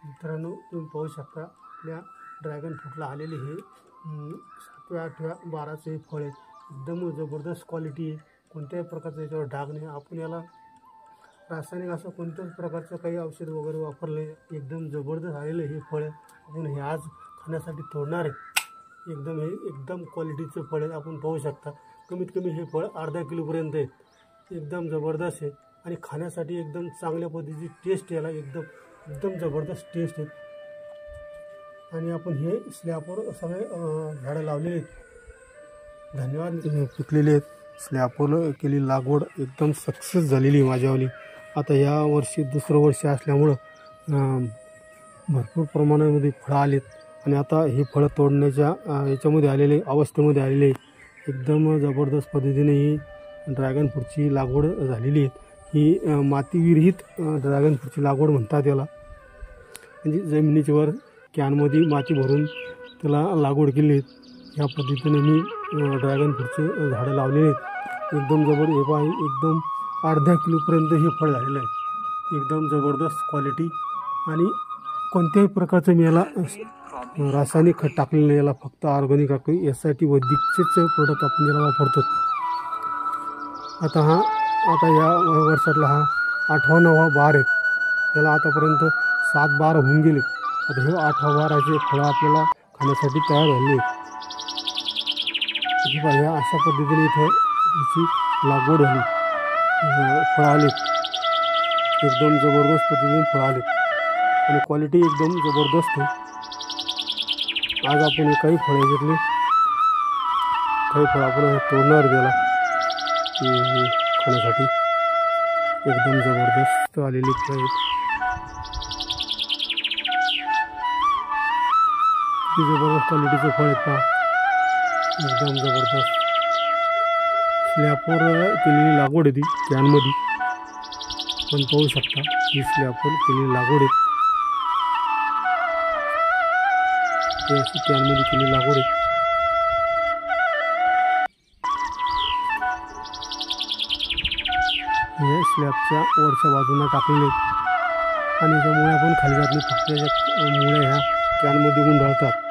मित्रांनो, तुम्ही पाहू शकता आपल्या ड्रॅगन फ्रूटला आलेले हे 7व्या 8व्या 12चे फळ आहे। एकदम जबरदस्त क्वालिटी आहे, कोणत्याही प्रकारचा याच्यावर डाग नाही। आपण याला रासायनिक असं कोणत्याच प्रकारचं काही औषध वगैरे वापरले, एकदम जबरदस्त आलेले हे फळ आहे। आपण हे आज खाण्यासाठी तोडणार आहे। एकदम क्वालिटीचं फळ आहे। आपण पाहू शकता कमीत कमी हे फळ अर्धा किलोपर्यंत आहे। एकदम जबरदस्त आहे आणि खाण्यासाठी एकदम चांगल्या पद्धतीची टेस्ट याला एकदम जबरदस्त टेस्ट आहे। आणि आपण हे स्लॅबवर सगळे झाडं लावलेले आहेत। धन्यवाद। पिकलेले आहेत, स्लॅबवर केलेली लागवड एकदम सक्सेस झालेली माझ्यावाली। आता या वर्षी दुसरं वर्ष असल्यामुळं भरपूर प्रमाणामध्ये फळं आलेत आणि आता हे फळं तोडण्याच्या याच्यामध्ये आलेले अवस्थेमध्ये आलेले आहे। एकदम जबरदस्त पद्धतीने ही ड्रॅगन फ्रूटची लागवड झालेली आहे। ही मातीविरहित ड्रॅगन फ्रूटची लागवड म्हणतात याला, म्हणजे जमिनीच्या वर कॅनमध्ये माती भरून त्याला लागवड केली आहे। ह्या पद्धतीने मी ड्रॅगन फ्रूटचे झाडं लावलेले आहेत। एकदम एकदम अर्ध्या किलोपर्यंत हे फळ झालेलं आहे। एकदम जबरदस्त क्वालिटी आणि कोणत्याही प्रकारचं मी याला रासायनिक खत टाकलेलं नाही। याला फक्त ऑर्गॅनिक यासाठी वैदिकचेच प्रोडक्ट आपण याला वापरतो। आता या वर्षातला हा 8वा 9वा बार आहे। याला आतापर्यंत 7 बार होऊन गेले। आता हे 8व्या बाराचे फळं आपल्याला खाण्यासाठी तयार झाले आहेत। ह्या अशा पद्धतीने इथं याची लागवड झाली, फळं आलेत, एकदम जबरदस्त पद्धतीने फळं आलेत आणि क्वालिटी एकदम जबरदस्त आहे। आज आपण काही फळं घेतले, काही फळं आपण तोडणार त्याला खाण्यासाठी। एकदम जबरदस्त आलेली फळं आहेत, किती जबरदस्त क्वालिटीचे फळ आहेत पहा, एकदम जबरदस्त। स्लॅबवर केलेली लागवड आहे ती कॅनमध्ये, पण पाहू शकता ही स्लॅबवर केलेली लागवड आहे, अशी कॅनमध्ये केलेली लागवड आहे। हे स्लॅबच्या वरच्या बाजूला टाकलेले आहेत आणि ज्या मुळ्या पण खाली जात नाही, फक्त याच्या मुळ्या ह्या कॅनमध्ये गुंडाळतात।